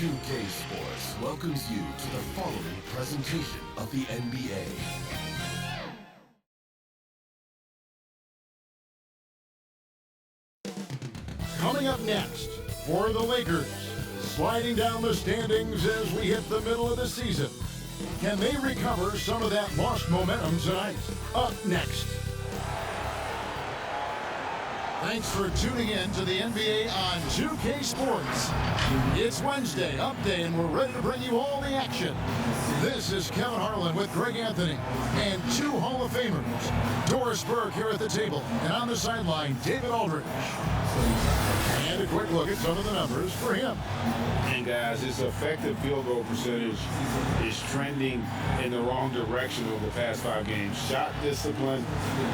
2K Sports welcomes you to the following presentation of the NBA. Coming up next, for the Lakers, sliding down the standings as we hit the middle of the season. Can they recover some of that lost momentum tonight? Up next. Thanks for tuning in to the NBA on 2K Sports. It's Wednesday, Up Day, and we're ready to bring you all the action. This is Kevin Harlan with Greg Anthony and two Hall of Famers. Doris Burke here at the table, and on the sideline, David Aldridge. And a quick look at some of the numbers for him. And guys, his effective field goal percentage is trending in the wrong direction over the past 5 games. Shot discipline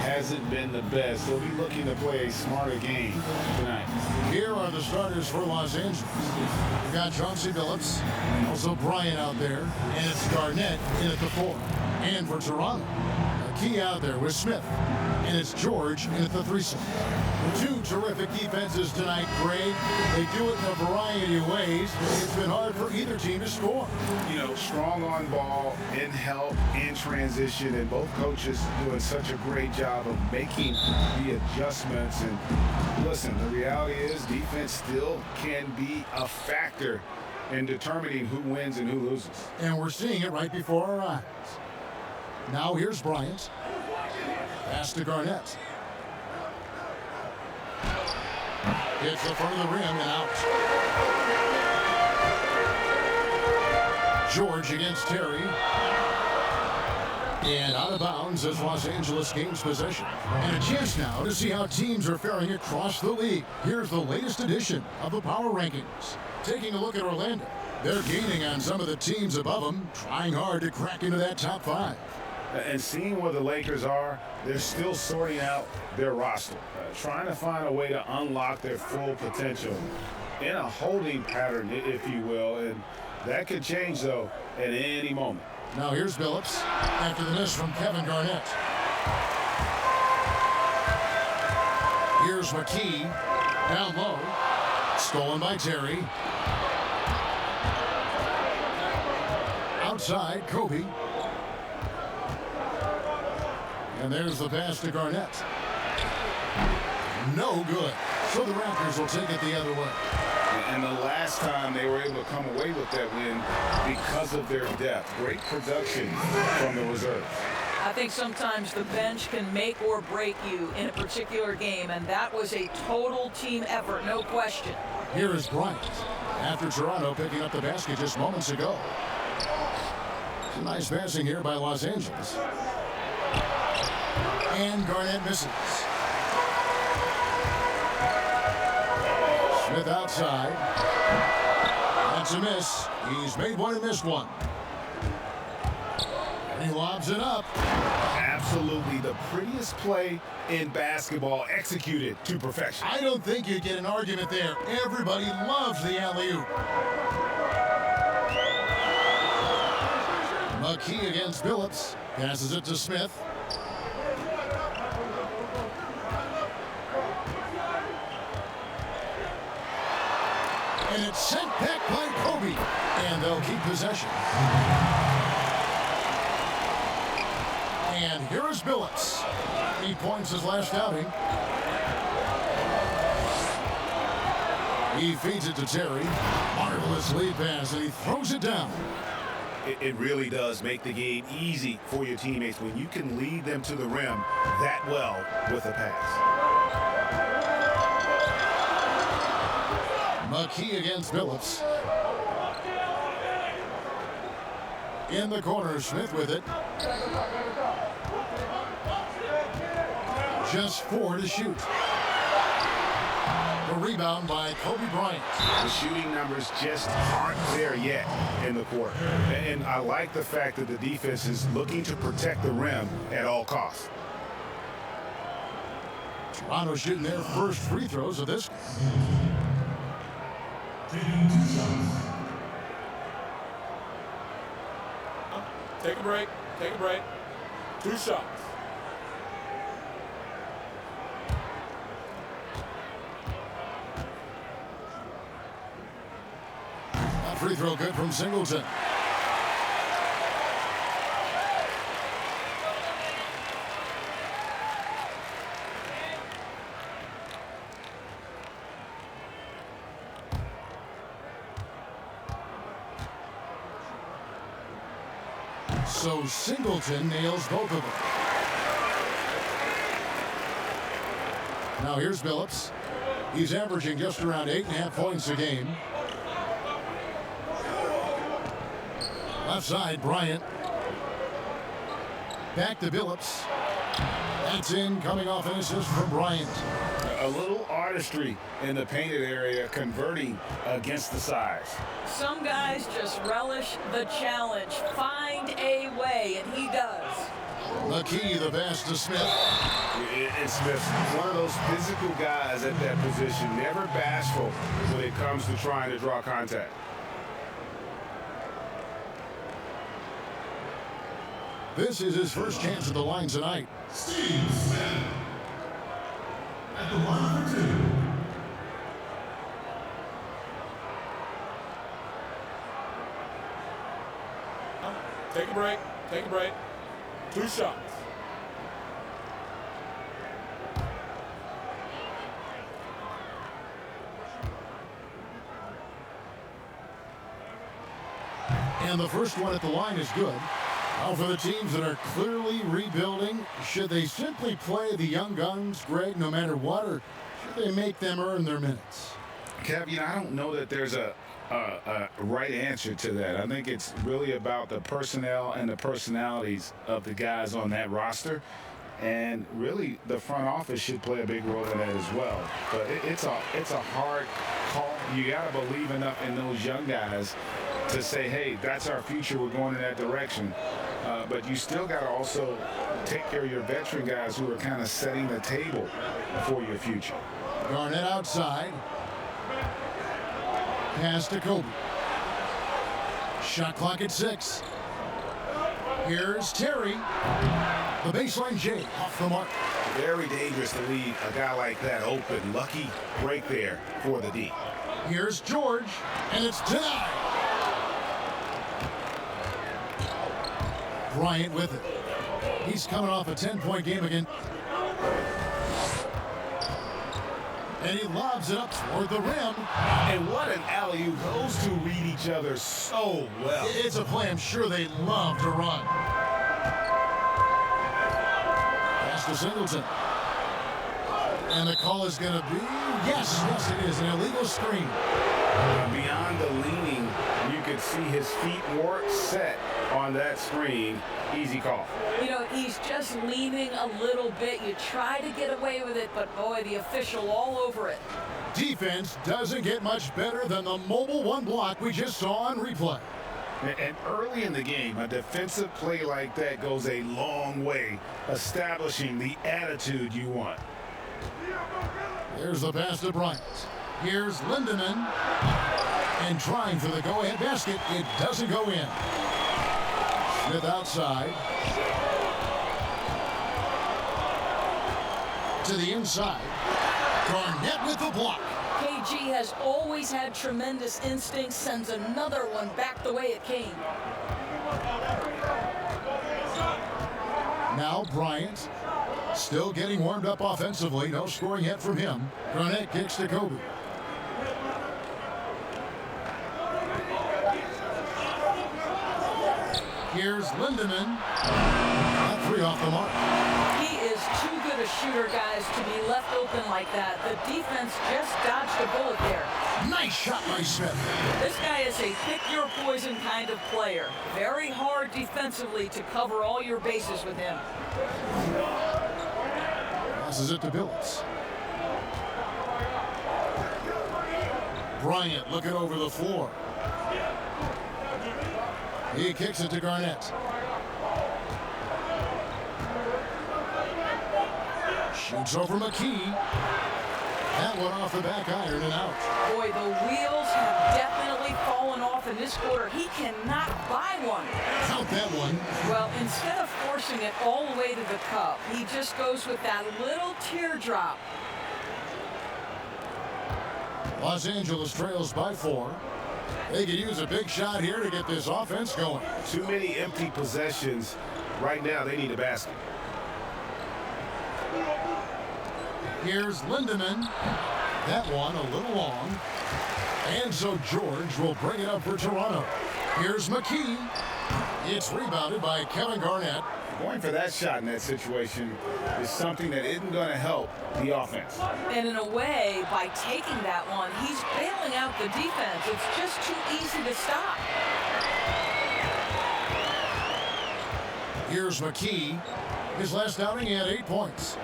hasn't been the best. He'll be looking to play a smarter game tonight. Here are the starters for Los Angeles. We've got Chauncey Billups, also Bryant out there, and it's Garnett in at the 4. And for Toronto, Key out there with Smith, and it's George in at the 3 slot. Two terrific defenses tonight, Greg. They do it in a variety of ways. It's been hard for either team to score. You know, strong on ball, in help, in transition, and both coaches doing such a great job of making the adjustments. And listen, the reality is defense still can be a factor in determining who wins and who loses. And we're seeing it right before our eyes. Now here's Bryant. Pass to Garnett. Hits the front of the rim and out. George against Terry. And out of bounds as Los Angeles gains possession. And a chance now to see how teams are faring across the league. Here's the latest edition of the Power Rankings. Taking a look at Orlando. They're gaining on some of the teams above them, trying hard to crack into that top 5. And seeing where the Lakers are, they're still sorting out their roster, trying to find a way to unlock their full potential in a holding pattern, if you will. And that could change, though, at any moment. Now here's Billups after the miss from Kevin Garnett. Here's McKee down low. Stolen by Terry. Outside, Kobe. And there's the pass to Garnett. No good. So the Raptors will take it the other way. And the last time they were able to come away with that win because of their depth. Great production from the reserves. I think sometimes the bench can make or break you in a particular game, and that was a total team effort, no question. Here is Bryant after Toronto picking up the basket just moments ago. Some nice passing here by Los Angeles. And Garnett misses. Smith outside. That's a miss. He's made one and missed one. And he lobs it up. Absolutely the prettiest play in basketball, executed to perfection. I don't think you get an argument there. Everybody loves the alley-oop. McKee against Billups. Passes it to Smith. And it's sent back by Kobe. And they'll keep possession. And here is Billups. 8 points his last outing. He feeds it to Terry. Marvelous lead pass, and he throws it down. It really does make the game easy for your teammates when you can lead them to the rim that well with a pass. McKee against Billups. In the corner, Smith with it. Just 4 to shoot. The rebound by Kobe Bryant. The shooting numbers just aren't there yet in the quarter. And I like the fact that the defense is looking to protect the rim at all costs. Toronto shooting their first free throws of this. Take a break. Take a break. 2 shots. free throw good from Singleton. So Singleton nails both of them. Now here's Billups. He's averaging just around 8.5 points a game. Left side, Bryant. Back to Billups. That's in, coming off an assist from Bryant. A little artistry in the painted area, converting against the size. Some guys just relish the challenge. Find a way, and he does. McKee, the pass to Smith. It's Smith, one of those physical guys at that position, never bashful when it comes to trying to draw contact. This is his first chance at the line tonight. Steve Smith at the line for two. Take a break. Take a break. 2 shots. And the first one at the line is good. Now for the teams that are clearly rebuilding, should they simply play the young guns, Greg, no matter what, or should they make them earn their minutes? Kev, I don't know that there's a right answer to that. I think it's really about the personnel and the personalities of the guys on that roster. And really, the front office should play a big role in that as well. But it's a hard call. You got to believe enough in those young guys to say, hey, that's our future. We're going in that direction. But you still got to also take care of your veteran guys who are kind of setting the table for your future. Garnett outside. Pass to Kobe. Shot clock at 6. Here's Terry. The baseline J off the mark. Very dangerous to leave a guy like that open. Lucky break there for the D. Here's George, and it's denied. Bryant with it. He's coming off a 10-point game again. And he lobs it up toward the rim. And what an alley-oop. Those two read each other so well. It's a play I'm sure they love to run. Pass to Singleton. And the call is going to be, yes, it is, an illegal screen. Beyond the leaning, you could see his feet weren't set on that screen. Easy call. He's just leaning a little bit. You try to get away with it, but boy, the official all over it. Defense doesn't get much better than the mobile one block we just saw on replay. And early in the game, a defensive play like that goes a long way, establishing the attitude you want. There's the pass to Bryant. Here's Lindemann. And trying for the go-ahead basket. It doesn't go in. Smith outside. To the inside. Garnett with the block. KG has always had tremendous instincts, sends another one back the way it came. Now Bryant still getting warmed up offensively. No scoring yet from him. Garnett kicks to Kobe. Here's Lindemann. That 3 off the mark. He is too good a shooter, guys, to be left open like that. The defense just dodged a bullet there. Nice shot by Smith. This guy is a pick your poison kind of player. Very hard defensively to cover all your bases with him. Passes it to Billups. Bryant looking over the floor. He kicks it to Garnett. Shoots over McKee. That one off the back iron and out. Boy, the wheels have definitely fallen off in this quarter. He cannot buy one. Count that one. Well, instead of forcing it all the way to the cup, he just goes with that little teardrop. Los Angeles trails by 4. They could use a big shot here to get this offense going. Too many empty possessions. Right now, they need a basket. Here's Lindemann. That one a little long. And so George will bring it up for Toronto. Here's McKee. It's rebounded by Kevin Garnett. Going for that shot in that situation is something that isn't going to help the offense. And in a way, by taking that one, he's bailing out the defense. It's just too easy to stop. Here's McKee. His last outing, he had 8 points.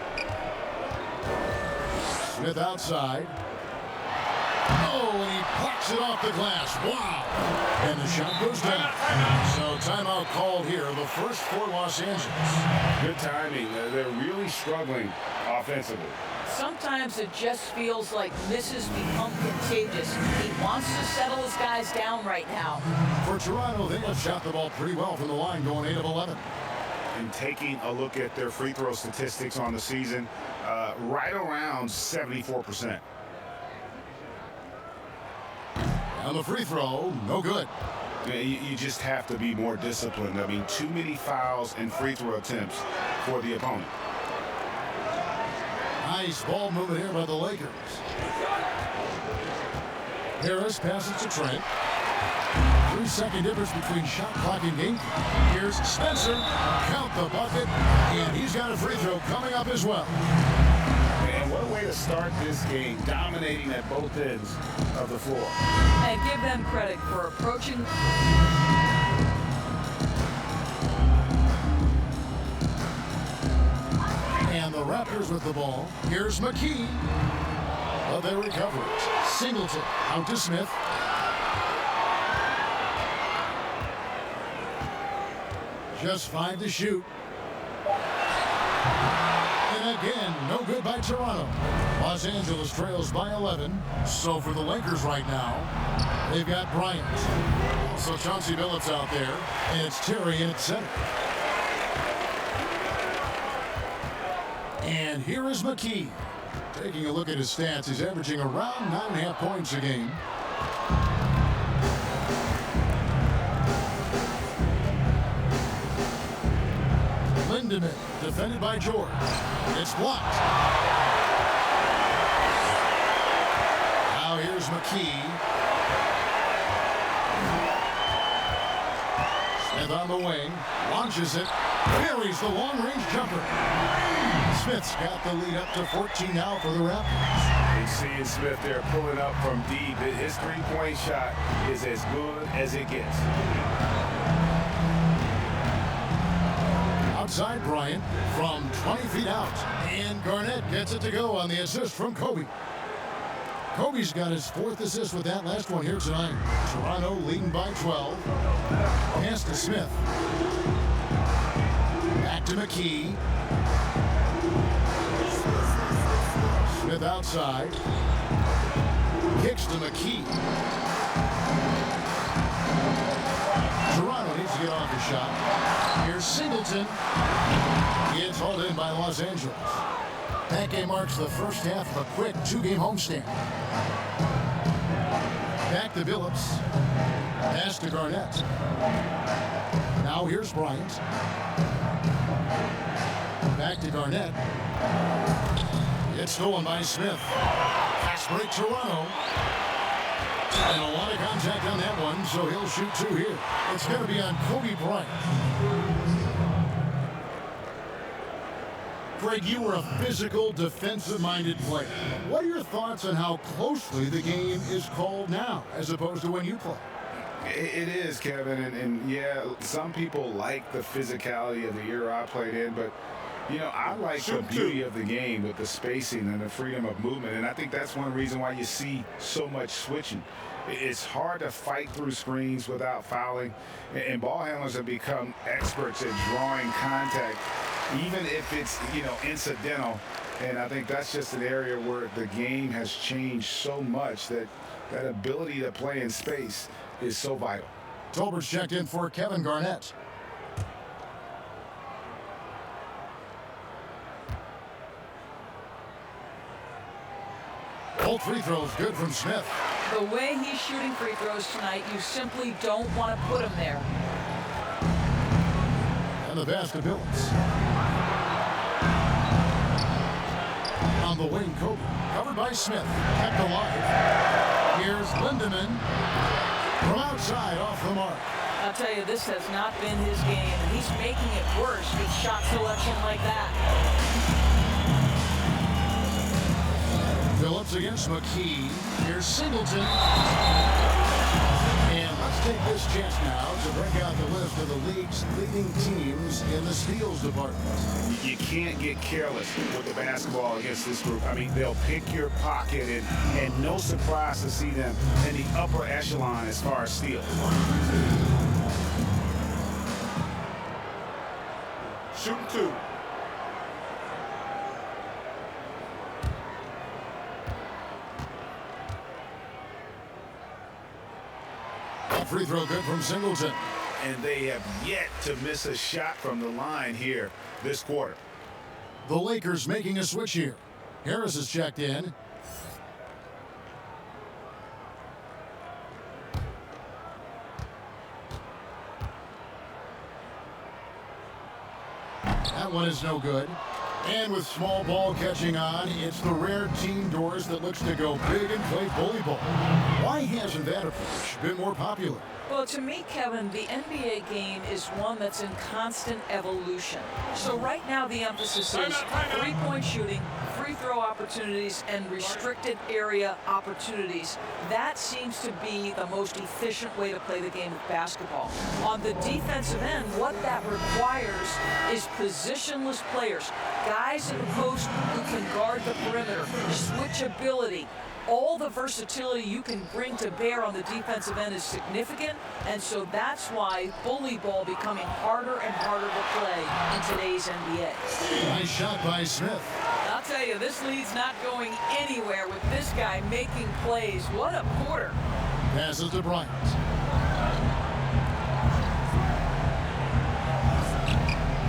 Smith outside. Oh, and he plucks it off the glass. Wow. And the shot goes down. So timeout called here, the first for Los Angeles. Good timing. They're really struggling offensively. Sometimes it just feels like misses become contagious. He wants to settle his guys down right now. For Toronto, they have shot the ball pretty well from the line, going 8 of 11. And taking a look at their free throw statistics on the season, right around 74%. And the free throw, no good. You just have to be more disciplined. I mean, too many fouls and free throw attempts for the opponent. Nice ball movement here by the Lakers. Harris passes to Trent. 3-second difference between shot clock and game. Here's Spencer. Count the bucket. And he's got a free throw coming up as well. And what a way to start this game, dominating at both ends of the floor. And give them credit for approaching. And the Raptors with the ball. Here's McKee. But they recover it. Singleton out to Smith. Just 5 to shoot. And again, no good by Toronto. Los Angeles trails by 11. So for the Lakers right now, they've got Bryant. Also Chauncey Billups out there. And it's Terry in at center. And here is McKee. Taking a look at his stats, he's averaging around 9.5 points a game. Lindemann, defended by George. It's blocked. Now here's McKee. Smith on the wing, launches it, buries the long-range jumper. Smith's got the lead up to 14 now for the Raptors. You see Smith there pulling up from deep. His three-point shot is as good as it gets. Outside Bryant from 20 feet out. And Garnett gets it to go on the assist from Kobe. Kobe's got his 4th assist with that last one here tonight. Toronto leading by 12. Pass to Smith. Back to McKee. Smith outside. Kicks to McKee. Toronto needs to get off the shot. Here's Singleton. It's hauled in by Los Angeles. That game marks the first half of a quick 2-game homestand. Back to Billups. Pass to Garnett. Now here's Bryant. Back to Garnett. It's stolen by Smith. Pass break Toronto. And a lot of contact on that one, so he'll shoot 2 here. It's going to be on Kobe Bryant. Greg, you were a physical, defensive-minded player. What are your thoughts on how closely the game is called now, as opposed to when you play? It is, Kevin, and yeah, some people like the physicality of the era I played in, but you know, I like the beauty of the game with the spacing and the freedom of movement, and I think that's one reason why you see so much switching. It's hard to fight through screens without fouling, and ball handlers have become experts at drawing contact, even if it's, you know, incidental. And I think that's just an area where the game has changed so much that that ability to play in space is so vital. Tolbert's checked in for Kevin Garnett. Both free throws good from Smith. The way he's shooting free throws tonight, you simply don't want to put him there. And the basket builds. On the wing, Kobe. Covered by Smith. Kept alive. Here's Lindemann. From outside, off the mark. I'll tell you, this has not been his game, and he's making it worse with shot selection like that. Phillips against McKee. Here's Singleton. And let's take this chance now to break out the list of the league's leading teams in the steals department. You can't get careless with the basketball against this group. I mean, they'll pick your pocket, and no surprise to see them in the upper echelon as far as steals. Shooting 2. Free throw good from Singleton. And they have yet to miss a shot from the line here this quarter. The Lakers making a switch here. Harris is checked in. That one is no good. And with small ball catching on, it's the rare team Doris that looks to go big and play bully ball. Why hasn't that approach been more popular? Well, to me, Kevin, the NBA game is one that's in constant evolution. So right now the emphasis is three-point shooting, free throw opportunities, and restricted area opportunities. That seems to be the most efficient way to play the game of basketball. On the defensive end, what that requires is positionless players, guys in the post who can guard the perimeter, switchability. All the versatility you can bring to bear on the defensive end is significant, and so that's why bully ball becoming harder and harder to play in today's NBA. Nice shot by Smith. I'll tell you, this lead's not going anywhere with this guy making plays. What a quarter. Passes to Bryant.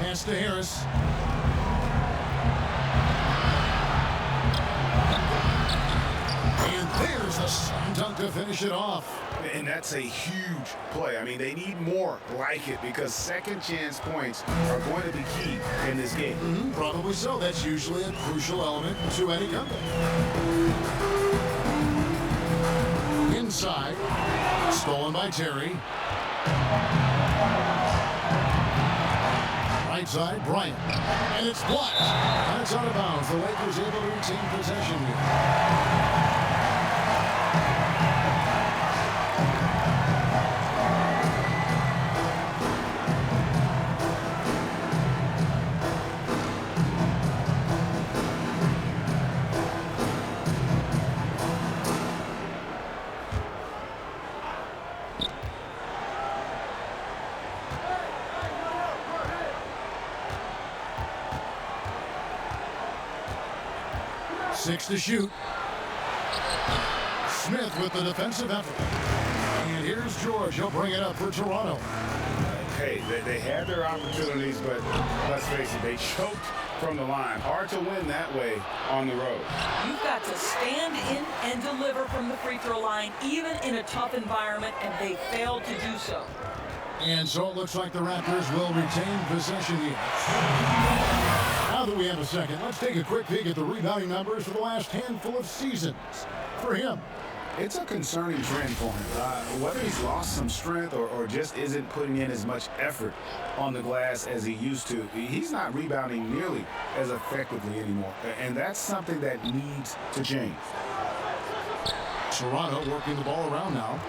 Pass to Harris. And there's the slam dunk to finish it off. And that's a huge play. I mean, they need more like it because second chance points are going to be key in this game. Probably so. That's usually a crucial element to any comeback. Inside. Stolen by Terry. Right side, Bryant. And it's blocked. That's out of bounds. The Lakers able to retain possession here. 6 to shoot. Smith with the defensive effort. And here's George. He'll bring it up for Toronto. Hey, they had their opportunities, but let's face it, they choked from the line. Hard to win that way on the road. You've got to stand in and deliver from the free throw line, even in a tough environment, and they failed to do so. And so it looks like the Raptors will retain possession here. Now that we have a second, let's take a quick peek at the rebounding numbers for the last handful of seasons. For him, it's a concerning trend for him. Whether he's lost some strength or just isn't putting in as much effort on the glass as he used to, he's not rebounding nearly as effectively anymore. And that's something that needs to change. Toronto working the ball around now.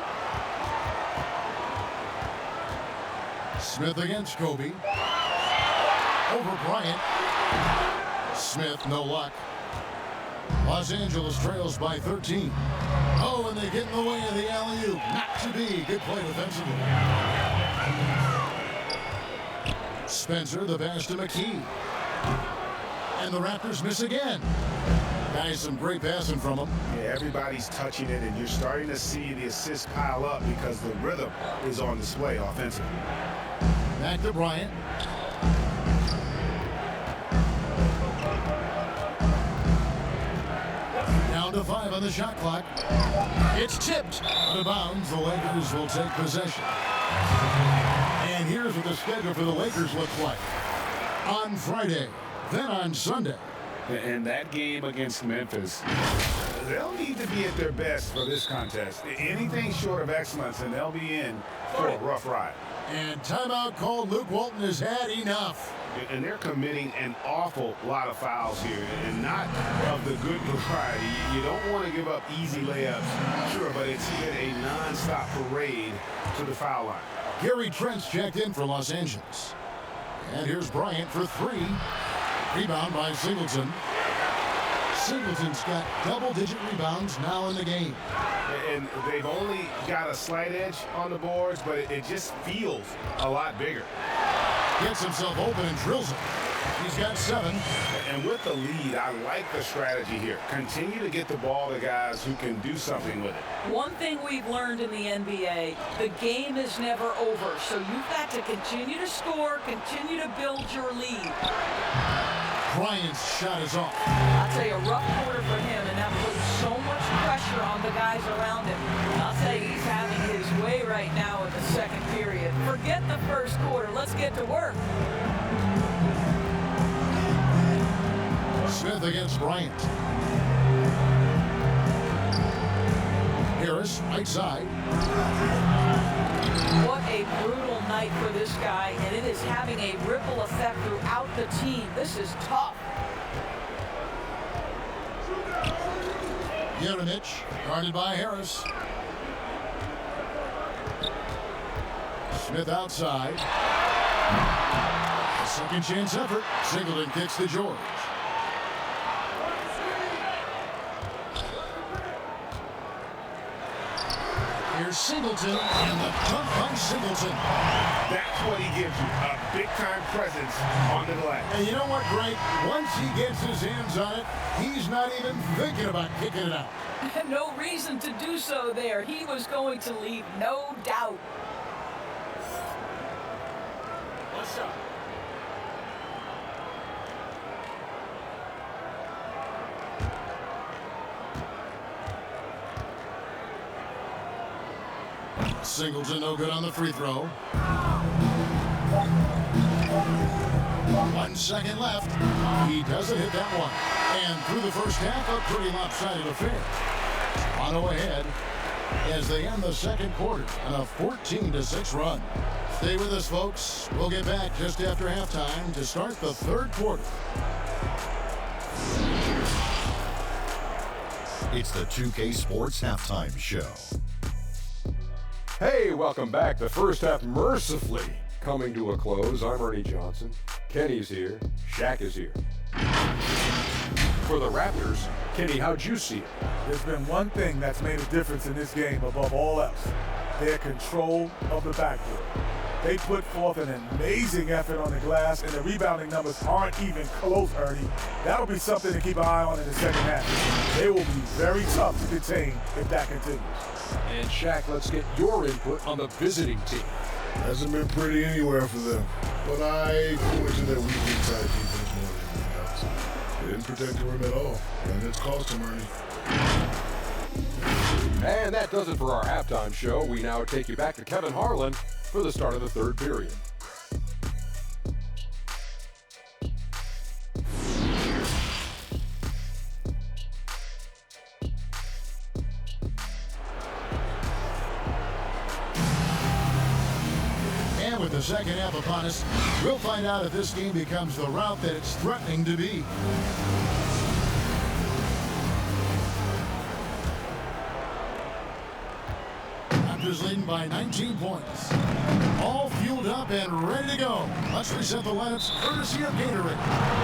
Smith against Kobe. Over Bryant. Smith, no luck. Los Angeles trails by 13. Oh, and they get in the way of the alley-oop. Not to be. Good play defensively. Spencer, the pass to McKee. And the Raptors miss again. Guys, some great passing from them. Yeah, everybody's touching it, and you're starting to see the assists pile up because the rhythm is on display offensively. Back to Bryant. Now Down to 5 on the shot clock. It's tipped out of bounds. The Lakers will take possession. And here's what the schedule for the Lakers looks like. On Friday, then on Sunday. And that game against Memphis, they'll need to be at their best for this contest. Anything short of excellence, and they'll be in for a rough ride. And timeout called. Luke Walton has had enough. And they're committing an awful lot of fouls here, and not of the good variety. You don't want to give up easy layups, sure, but it's been a nonstop parade to the foul line. Gary Trent's checked in for Los Angeles. And here's Bryant for 3. Rebound by Singleton. Singleton's got double-digit rebounds now in the game. And they've only got a slight edge on the boards, but it just feels a lot bigger. Gets himself open and drills it. He's got 7. And with the lead, I like the strategy here. Continue to get the ball to guys who can do something with it. One thing we've learned in the NBA, the game is never over. So you've got to continue to score, continue to build your lead. Bryant's shot is off. I'll tell you, a rough quarter for him, and that puts so much pressure on the guys around him. I'll tell you, he's having his way right now in the second period. Forget the first quarter. Let's get to work. Smith against Bryant. Harris, right side. What a brutal night for this guy, and it is having a ripple effect throughout the team. This is tough. Yeronich, guarded by Harris. Smith outside. A second chance effort. Singleton kicks to George. Here's Singleton, and the dunk by Singleton. That's what he gives you, a big-time presence on the glass. And you know what, Greg? Once he gets his hands on it, he's not even thinking about kicking it out. No reason to do so there. He was going to leave, no doubt. What's up? Singleton no good on the free throw. 1 second left. He doesn't hit that one. And through the first half, a pretty lopsided affair. Toronto ahead as they end the second quarter on a 14-6 run. Stay with us, folks. We'll get back just after halftime to start the third quarter. It's the 2K Sports Halftime Show. Hey, welcome back. The first half mercifully coming to a close. I'm Ernie Johnson. Kenny's here. Shaq is here. For the Raptors, Kenny, how'd you see it? There's been one thing that's made a difference in this game above all else. Their control of the backboard. They put forth an amazing effort on the glass, and the rebounding numbers aren't even close, Ernie. That'll be something to keep an eye on in the second half. They will be very tough to contain if that continues. And Shaq, let's get your input on the visiting team. Hasn't been pretty anywhere for them. But I point to their weak inside defense more than anything else. They didn't protect the rim at all, and it's cost them, Ernie. And that does it for our halftime show. We now take you back to Kevin Harlan for the start of the third period. And with the second half upon us, we'll find out if this game becomes the route that it's threatening to be. Raptors leading by 19 points. All fueled up and ready to go. Let's reset the lineups courtesy of Gatorade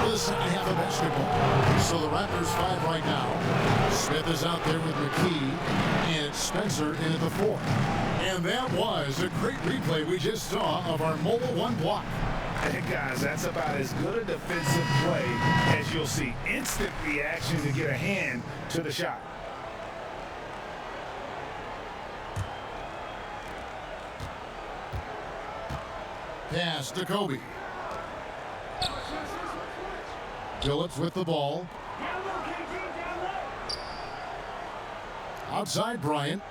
for the second half of basketball. So the Raptors 5 right now. Smith is out there with McKee, and Spencer in at the 4. And that was a great replay we just saw of our Mobile One block. Hey guys, that's about as good a defensive play as you'll see. Instant reaction to get a hand to the shot. Pass to Kobe. Phillips with the ball. Outside Bryant.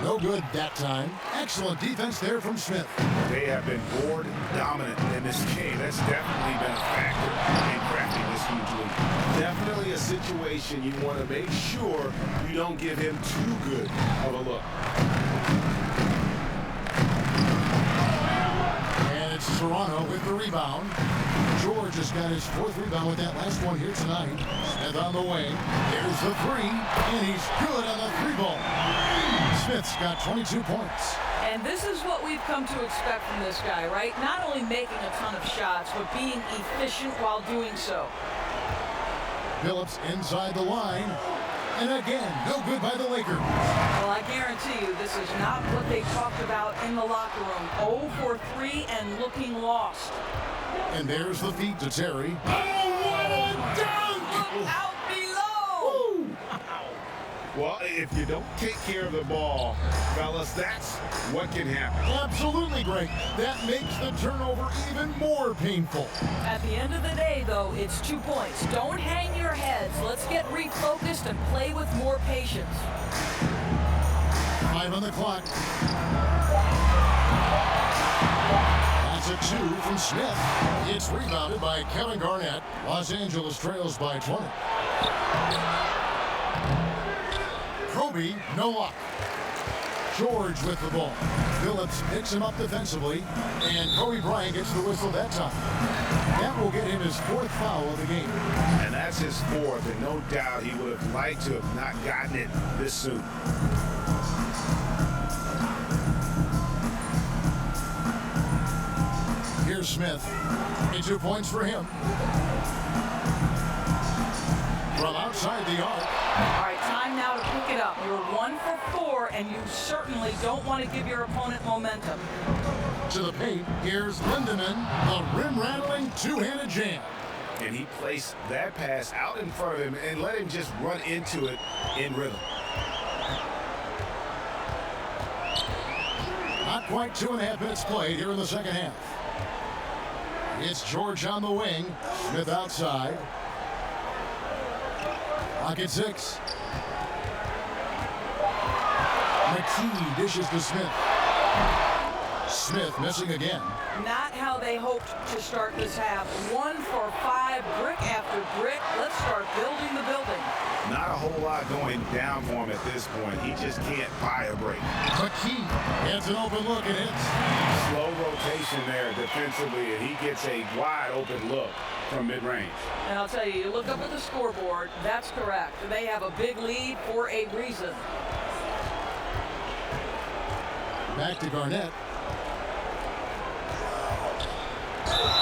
No good that time. Excellent defense there from Smith. They have been board dominant in this game. That's definitely been a factor in crafting this huge lead. Definitely a situation you want to make sure you don't give him too good of a look. And it's Toronto with the rebound. George has got his 4th rebound with that last one here tonight. Smith on the way. Here's the 3, and he's good on the 3-ball. Smith's got 22 points. And this is what we've come to expect from this guy, right? Not only making a ton of shots, but being efficient while doing so. Phillips inside the line. And again, no good by the Lakers. Well, I guarantee you this is not what they talked about in the locker room. 0 for 3 and looking lost. And there's the feed to Terry. Oh, what a dunk! Look out below! Woo! Well, if you don't take care of the ball, fellas, that's what can happen. Absolutely great. That makes the turnover even more painful. At the end of the day, though, it's 2 points. Don't hang your heads. Let's get refocused and play with more patience. 5 on the clock. That's a 2 from Smith. It's rebounded by Kevin Garnett. Los Angeles trails by 20. Kobe, no luck. George with the ball. Phillips picks him up defensively, and Kobe Bryant gets the whistle that time. That will get him his 4th foul of the game. And that's his 4th, and no doubt he would have liked to have not gotten it this soon. Here's Smith. 22 points for him. From outside the arc. All right, time now to pick it up. You're 1 for 4, and you certainly don't want to give your opponent momentum. To the paint, here's Lindemann, a rim-rattling 2-handed jam. And he placed that pass out in front of him and let him just run into it in rhythm. Not quite 2.5 minutes played here in the second half. It's George on the wing. Smith outside. Lock at 6. McKee dishes to Smith. Smith missing again. Not how they hoped to start this half. 1 for 5, brick after brick. Let's start building the building. Not a whole lot going down for him at this point. He just can't buy a break. McKee gets an open look and hits. Slow rotation there defensively, and he gets a wide open look from mid-range. And I'll tell you, you look up at the scoreboard, that's correct. They have a big lead for a reason. Back to Garnett.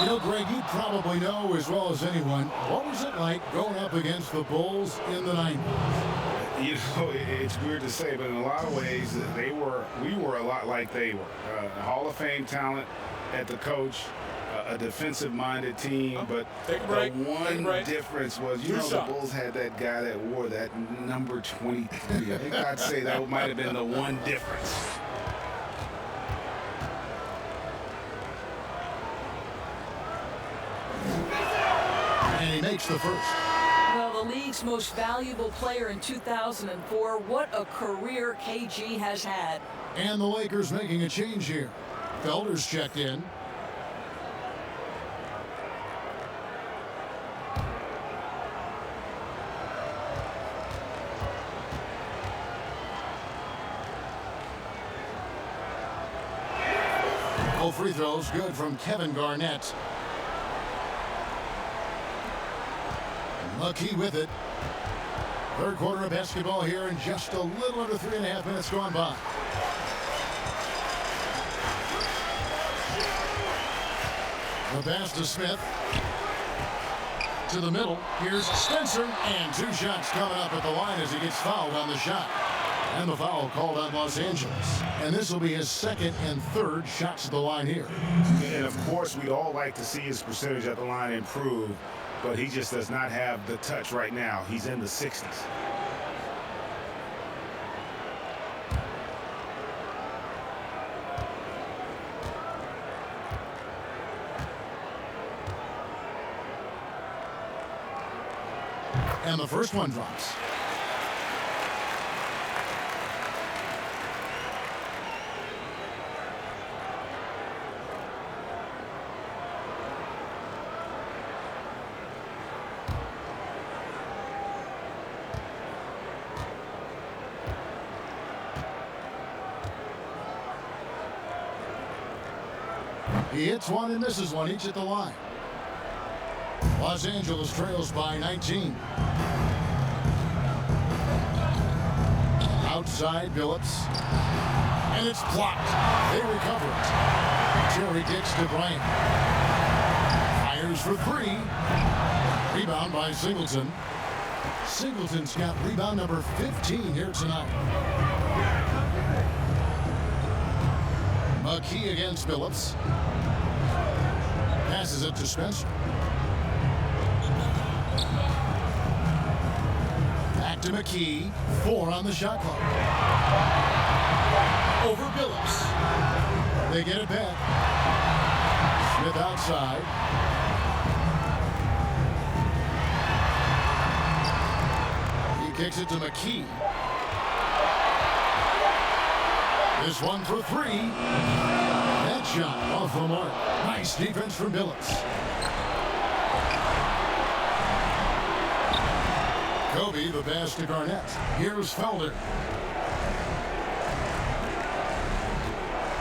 You know, Greg, you probably know as well as anyone, what was it like going up against the Bulls in the 90s? You know, it's weird to say, but in a lot of ways, we were a lot like they were. Hall of Fame talent at the coach, a defensive-minded team, but the one difference was, you know, the Bulls had that guy that wore that number 23. I think I'd say that might have been the one difference. And he makes the first. Well, the league's most valuable player in 2004. What a career KG has had. And the Lakers making a change here. Felder's checked in. All free throws good from Kevin Garnett. McKee with it. Third quarter of basketball here, and just a little under 3.5 minutes gone by. The pass to Smith. To the middle. Here's Spencer, and 2 shots coming up at the line as he gets fouled on the shot. And the foul called on Los Angeles. And this will be his 2nd and 3rd shots at the line here. And of course, we'd all like to see his percentage at the line improve, but he just does not have the touch right now. He's in the 60s. and the first one drops. He hits one and misses one, each at the line. Los Angeles trails by 19. Outside Billups. And it's blocked. They recover it. Terry kicks to Bryant. Fires for three. Rebound by Singleton. Singleton's got rebound number 15 here tonight. McKee against Billups. Passes it to Spencer. Back to McKee. 4 on the shot clock. Over Billups. They get it back. Smith outside. He kicks it to McKee. This one for three. That shot off the mark. Nice defense from Billups. Kobe, the pass to Garnett. Here's Felder.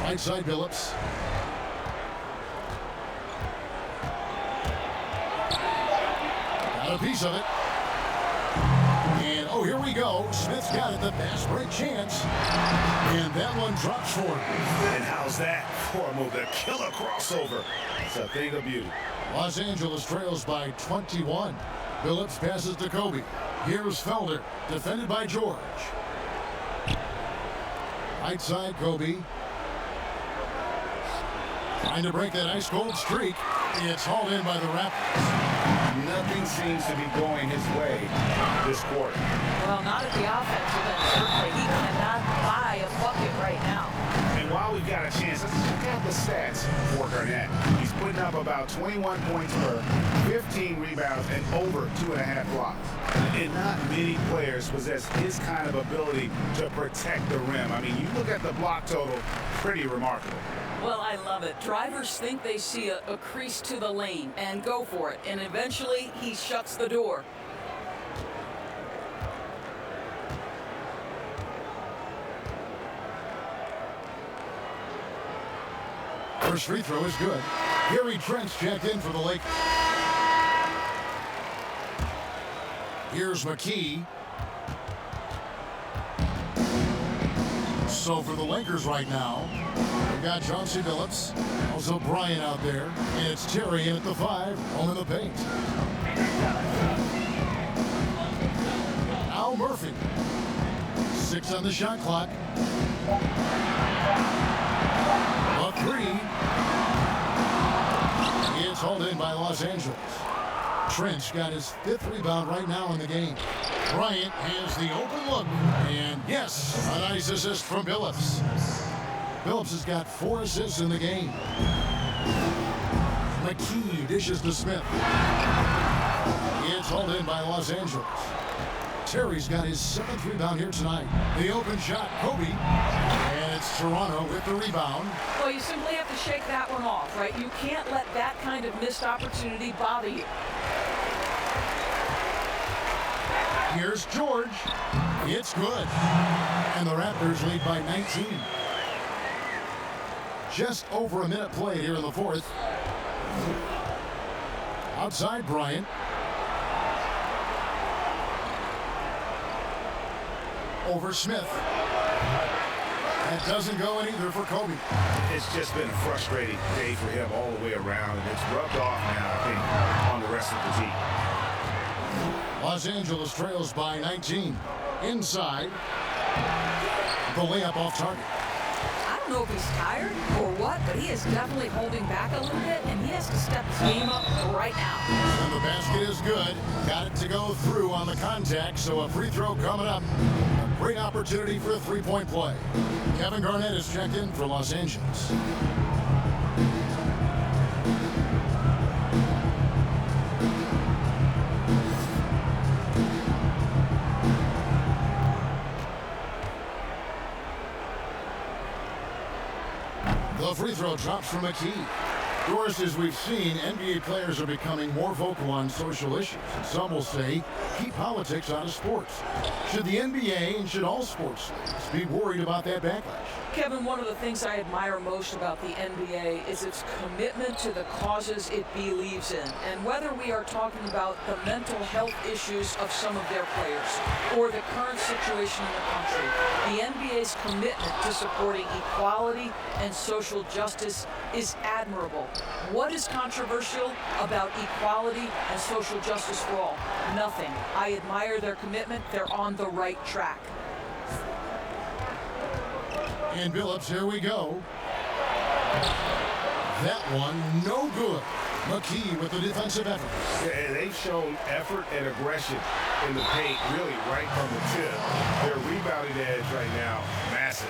Right side Billups. Got a piece of it. And oh, here we go. Smith's got it. The fast break chance. And that one drops for him. And how's that for a move? The killer crossover. It's a thing of beauty. Los Angeles trails by 21. Billups passes to Kobe. Here's Felder, defended by George. Right side, Kobe. Trying to break that ice-cold streak. It's hauled in by the Raptors. Nothing seems to be going his way this quarter. Well, not at the offensive end, certainly. He cannot buy a bucket right now. And while we've got a chance, let's look at the stats for Garnett. He's putting up about 21 points per 15 rebounds and over 2.5 blocks. And not many players possess his kind of ability to protect the rim. I mean, you look at the block total, pretty remarkable. Well, I love it. Drivers think they see a crease to the lane and go for it. And eventually, he shuts the door. First free throw is good. Gary Trent's checked in for the Lakers. Here's McKee. So for the Lakers right now, we've got Chauncey Billups, also Bryant out there, and it's Terry in at the 5, home in the paint. Al Murphy, 6 on the shot clock. A 3. It's hauled in by Los Angeles. Trent's got his 5th rebound right now in the game. Bryant has the open look, and yes, a nice assist from Billups. Billups has got 4 assists in the game. McKee dishes to Smith. It's hauled in by Los Angeles. Terry's got his 7th rebound here tonight. The open shot, Kobe, and it's Toronto with the rebound. Well, you simply have to shake that one off, right? You can't let that kind of missed opportunity bother you. Here's George. It's good. And the Raptors lead by 19. Just over a minute played here in the 4th. Outside Bryant. Over Smith. That doesn't go in either for Kobe. It's just been a frustrating day for him all the way around, and it's rubbed off now, I think, on the rest of the team. Los Angeles trails by 19. Inside. The layup off target. I don't know if he's tired or what, but he is definitely holding back a little bit, and he has to step his game up right now. And the basket is good. Got it to go through on the contact, so a free throw coming up. A great opportunity for a three-point play. Kevin Garnett is checked in for Los Angeles. The free throw drops from McKee. Of course, as we've seen, NBA players are becoming more vocal on social issues. And some will say, keep politics out of sports. Should the NBA and should all sports leagues be worried about that backlash? Kevin, one of the things I admire most about the NBA is its commitment to the causes it believes in. And whether we are talking about the mental health issues of some of their players or the current situation in the country, the NBA's commitment to supporting equality and social justice is admirable. What is controversial about equality and social justice for all? Nothing. I admire their commitment. They're on the right track. And Billups, here we go. That one, no good. McKee with the defensive effort. Yeah, they've shown effort and aggression in the paint, really right from the tip. Their rebounding edge right now, massive.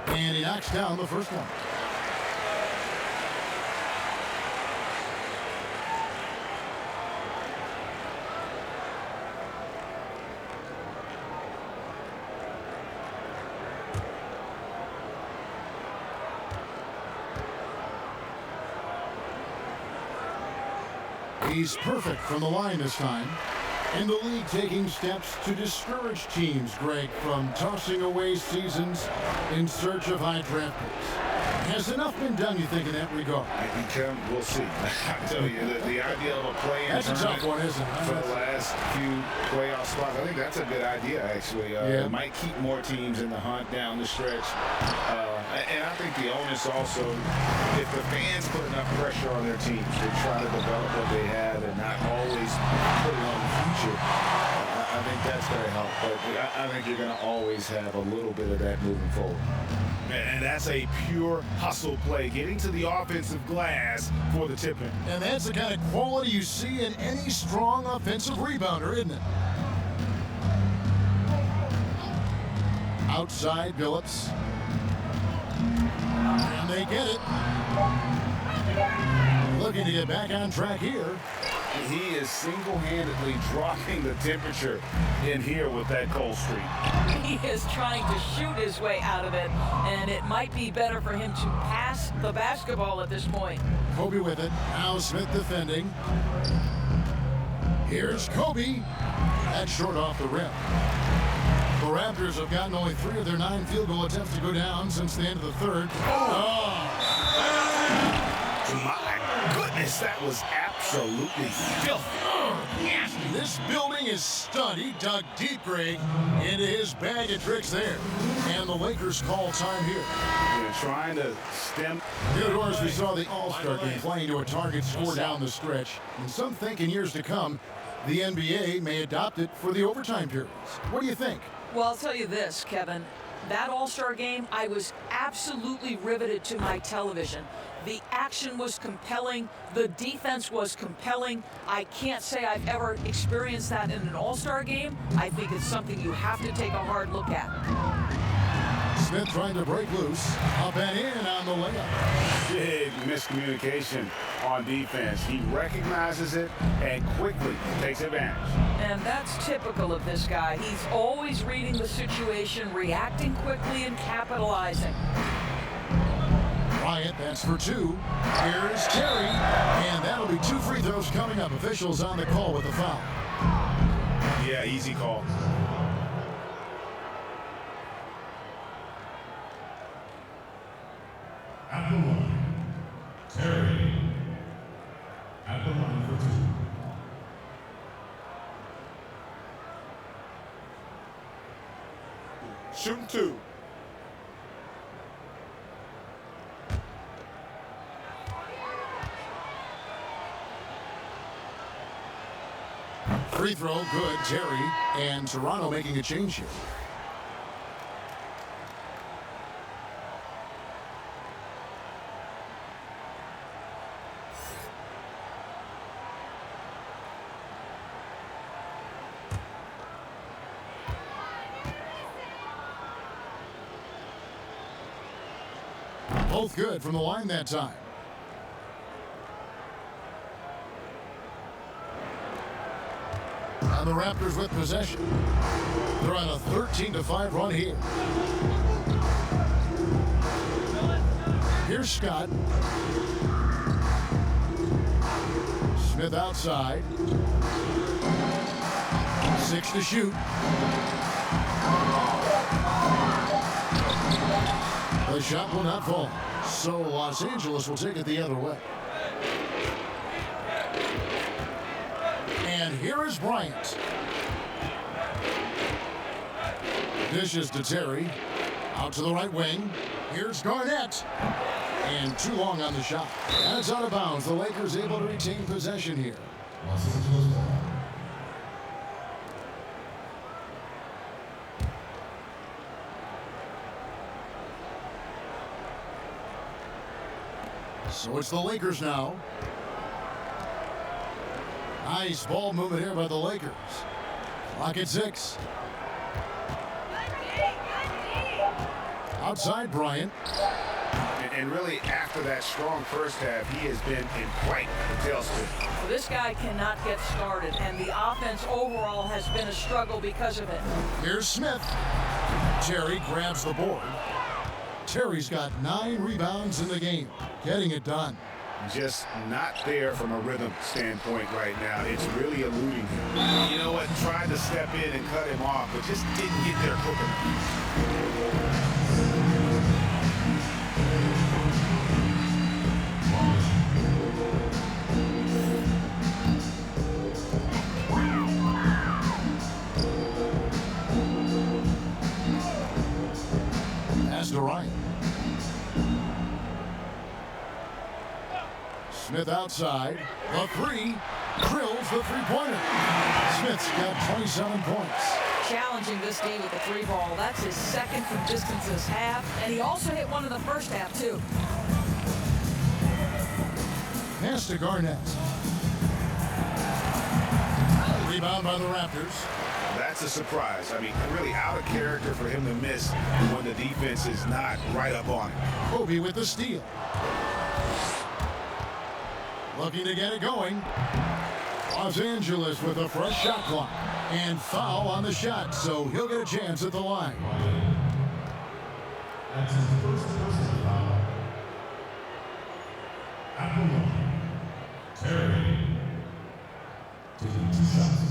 And he knocks down the first one. He's perfect from the line this time. And the league taking steps to discourage teams, Greg, from tossing away seasons in search of high draft picks. Has enough been done, you think, in that regard? We'll see. I tell you, the idea of a play-in That's a tough one, isn't it? For the last few playoff spots, I think that's a good idea, actually. It might keep more teams in the hunt down the stretch. And I think the onus also, if the fans put enough pressure on their teams to try to develop what they have and not always put it on the future, I think that's going to help. But I think you're going to always have a little bit of that moving forward. And that's a pure hustle play, getting to the offensive glass for the tip-in. And that's the kind of quality you see in any strong offensive rebounder, isn't it? Outside, Billups. And they get it. Looking to get back on track here. He is single-handedly dropping the temperature in here with that cold streak. He is trying to shoot his way out of it, and it might be better for him to pass the basketball at this point. Kobe with it. Now Smith defending. Here's Kobe. That's short off the rim. The Raptors have gotten only 3 of their 9 field goal attempts to go down since the end of the third. My goodness, that was absolutely filthy. This building is stunned. He dug deep, Greg, into his bag of tricks there. And the Lakers call time here. They're trying to stem. Of course, we saw the All-Star game playing to a target score down the stretch. And some think in years to come, the NBA may adopt it for the overtime periods. What do you think? Well, I'll tell you this, Kevin. That All-Star game, I was absolutely riveted to my television. The action was compelling. The defense was compelling. I can't say I've ever experienced that in an All-Star game. I think it's something you have to take a hard look at. Smith trying to break loose. Up and in on the layup. Big miscommunication on defense. He recognizes it and quickly takes advantage. And that's typical of this guy. He's always reading the situation, reacting quickly, and capitalizing. Bryant, that's for 2. Here's Terry, and that'll be 2 free throws coming up. Officials on the call with the foul. Yeah, easy call. At the line, Terry. At the line for 2. Shooting 2. Free throw, good, Terry, and Toronto making a change here. Both good from the line that time. And the Raptors with possession. They're on a 13-5 run here. Here's Scott. Smith outside. 6 to shoot. The shot will not fall. So Los Angeles will take it the other way. And here is Bryant. Dishes to Terry. Out to the right wing. Here's Garnett. And too long on the shot. That's out of bounds. The Lakers able to retain possession here. So it's the Lakers now. Nice ball movement here by the Lakers. Clock at 6. Outside Bryant. And really, after that strong first half, he has been in quite the tailspin. Well, this guy cannot get started, and the offense overall has been a struggle because of it. Here's Smith. Terry grabs the board. Terry's got 9 rebounds in the game, getting it done. Just not there from a rhythm standpoint right now. It's really eluding him. You know what? Tried to step in and cut him off, but just didn't get there quick enough. Pass to Ryan. Smith outside. The 3. Drills the 3-pointer. Smith's got 27 points. Challenging this game with the 3 ball. That's his second from distance this half. And he also hit one in the first half, too. Pass to Garnett. Rebound by the Raptors. That's a surprise. I mean, really out of character for him to miss when the defense is not right up on him. Kobe with the steal. Looking to get it going. Los Angeles with a fresh shot clock. And foul on the shot, so he'll get a chance at the line. That's his first personal foul. At the line, Terry taking 2 shots.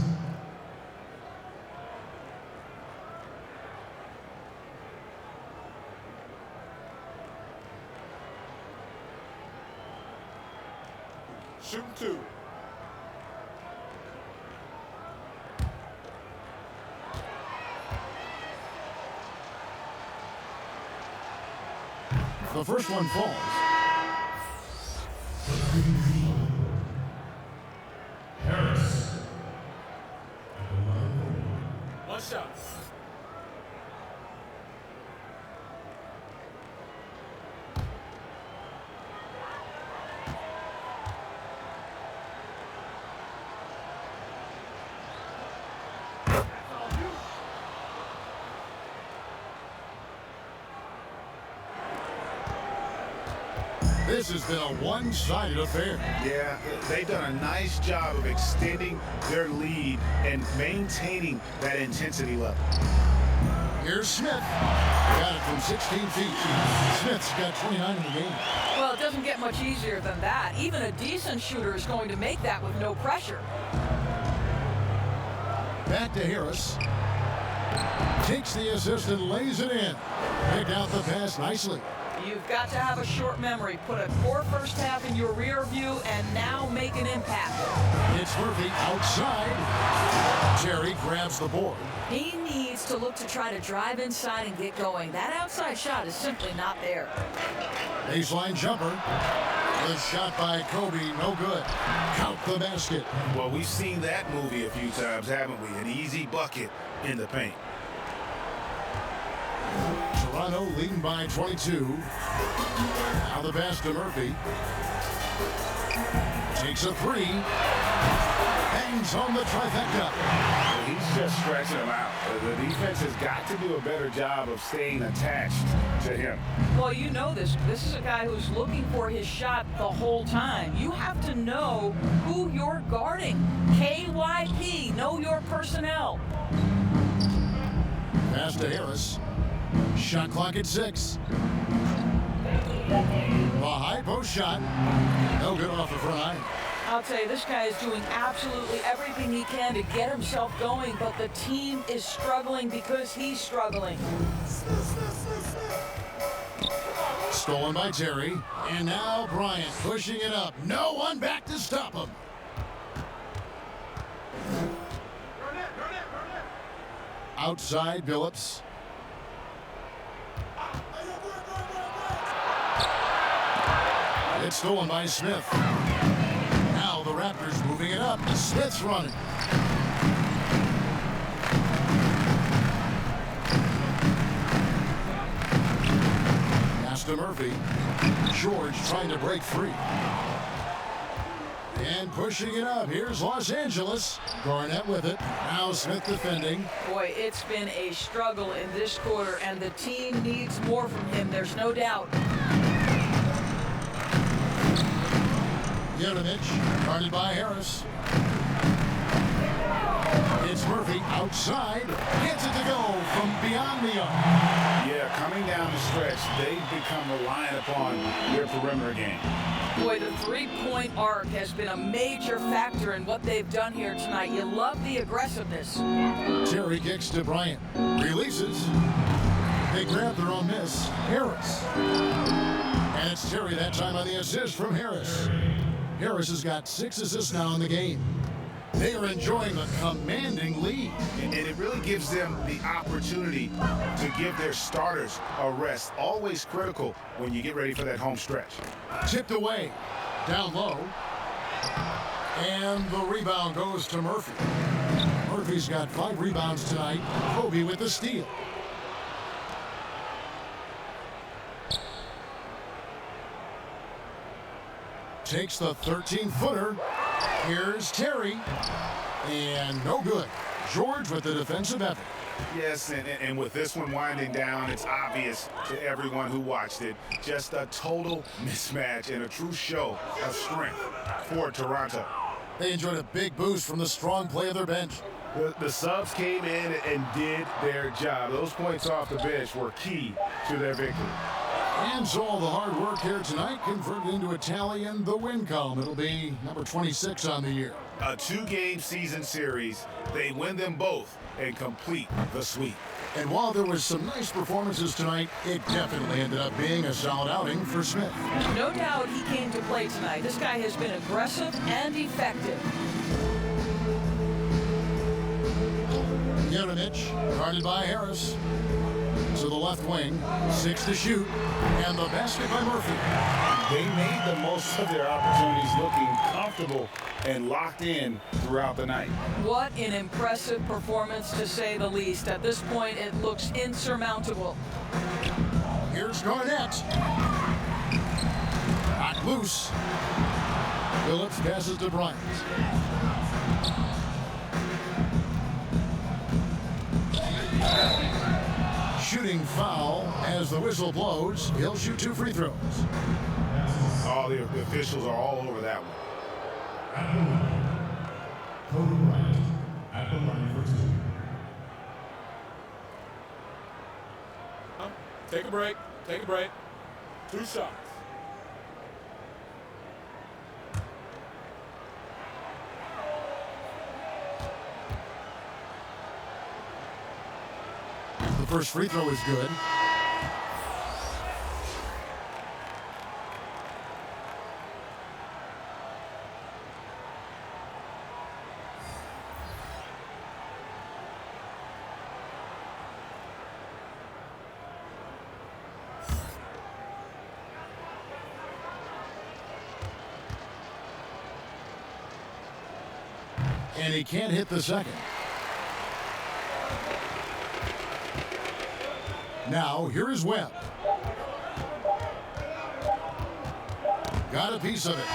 Shoot 2. The first one falls. Harris. One shot. This has been a one-sided affair. Yeah, they've done a nice job of extending their lead and maintaining that intensity level. Here's Smith. Got it from 16 feet. Smith's got 29 in the game. Well, it doesn't get much easier than that. Even a decent shooter is going to make that with no pressure. Back to Harris. Takes the assist and lays it in. Picked out the pass nicely. You've got to have a short memory. Put a poor first half in your rear view and now make an impact. It's Murphy outside. Terry grabs the board. He needs to look to try to drive inside and get going. That outside shot is simply not there. Baseline jumper. The shot by Kobe, no good. Count the basket. Well, we've seen that movie a few times, haven't we? An easy bucket in the paint. Toronto leading by 22. Now the pass to Murphy. Takes a 3. brings home the trifecta. He's just stretching them out. The defense has got to do a better job of staying attached to him. Well, you know this. This is a guy who's looking for his shot the whole time. You have to know who you're guarding. KYP, know your personnel. Pass to Harris. Shot clock at 6. A high post shot. No good off the front iron. I'll tell you, this guy is doing absolutely everything he can to get himself going, but the team is struggling because he's struggling. Stolen by Terry. And now Bryant pushing it up. No one back to stop him. Outside Billups. It's stolen by Smith. Now the Raptors moving it up. Smith's running. Pass to Murphy. George trying to break free. And pushing it up. Here's Los Angeles. Garnett with it. Now Smith defending. Boy, it's been a struggle in this quarter, and the team needs more from him. There's no doubt. Yerovich, guarded by Harris. It's Murphy outside. Gets it to go from beyond the arc. Yeah, coming down the stretch, they've become reliant upon their perimeter game. Boy, the three-point arc has been a major factor in what they've done here tonight. You love the aggressiveness. Terry kicks to Bryant. Releases. They grab their own miss. Harris. And it's Terry that time on the assist from Harris. Harris has got 6 assists now in the game. They are enjoying a commanding lead. And it really gives them the opportunity to give their starters a rest. Always critical when you get ready for that home stretch. Tipped away. Down low. And the rebound goes to Murphy. Murphy's got 5 rebounds tonight. Kobe with the steal. Takes the 13-footer. Here's Terry. And no good. George with the defensive effort. Yes, and with this one winding down, it's obvious to everyone who watched it. Just a total mismatch and a true show of strength for Toronto. They enjoyed a big boost from the strong play of their bench. The subs came in and did their job. Those points off the bench were key to their victory. And so all the hard work here tonight converted into a tally in the win column. It'll be number 26 on the year. A 2-game season series. They win them both and complete the sweep. And while there was some nice performances tonight, it definitely ended up being a solid outing for Smith. No doubt he came to play tonight. This guy has been aggressive and effective. Yerovich, guarded by Harris. To the left wing, 6 to shoot, and the basket by Murphy. They made the most of their opportunities, looking comfortable and locked in throughout the night. What an impressive performance, to say the least. At this point, it looks insurmountable. Here's Garnett. Hot loose. Phillips passes to Bryant. Shooting foul as the whistle blows. He'll shoot 2 free throws. All the officials are all over that one. At the line, Kobe Bryant at the line for 2. Take a break. Take a break. 2 shots. The first free throw is good. And he can't hit the second. Now, here is Webb. Got a piece of it.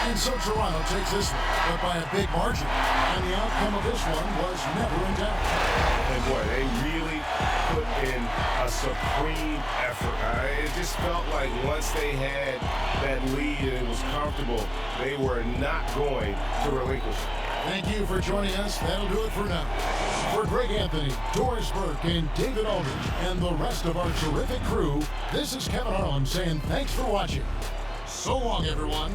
And so Toronto takes this one, but by a big margin. And the outcome of this one was never in doubt. And boy, they really put in a supreme effort. It just felt like once they had that lead and it was comfortable, they were not going to relinquish. Thank you for joining us. That'll do it for now. For Greg Anthony, Doris Burke, and David Aldridge, and the rest of our terrific crew, this is Kevin Harlan saying thanks for watching. So long, everyone.